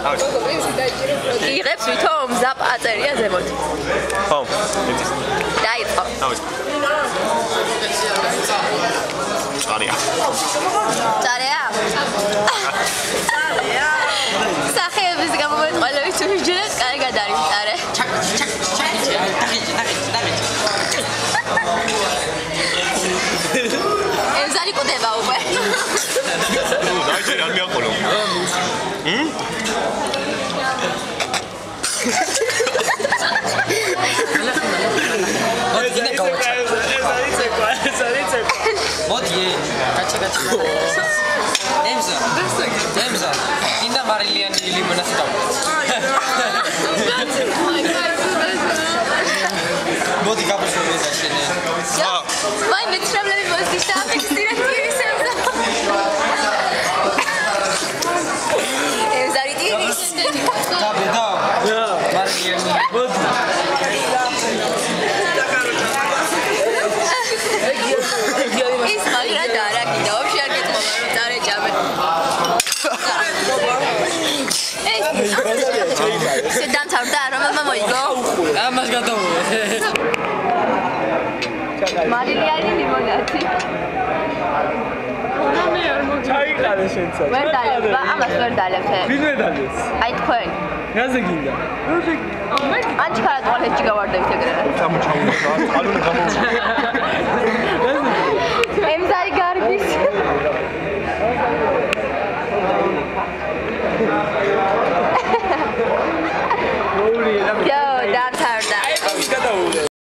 იღებს ვითომ ზაპ აწერია ზემოთ. ხო. დაიწყო. წარია. წარია? წარია. სახეების გამომეტყველებით თუჯე, კარგად არის წარე. ეზარი ყდება უკვე. დაიჭერე არ მეაყოლო. მოდი, გაჩა. ემზა. ინდა მარილიანი ლიმონას და. მოდი გაბშობე შენე. ვაი მეცრებლები მოსდის და ფიქსირეთ ის ემზა. ემზარი ტირის. დაბედა. მარილიანი. მოდი. ის მაგრა და არა კიდე ვაფშე არ გეტყობა რომ წარეჭამე. შედამთავრდა რომელმა მოიგო? ამას გადავუვე. მარილიანი ლიმონადი. ჩაიყარე შენცა. ვერ დალებ, ამას ვერ დალებ. ვინ ვერ დალებს? აი თქვენ. რაზე გინდა? ანჩქარა ტუალეტში გავარდებით ეგრევე. გამოჩაულა, წყალული გამოულა.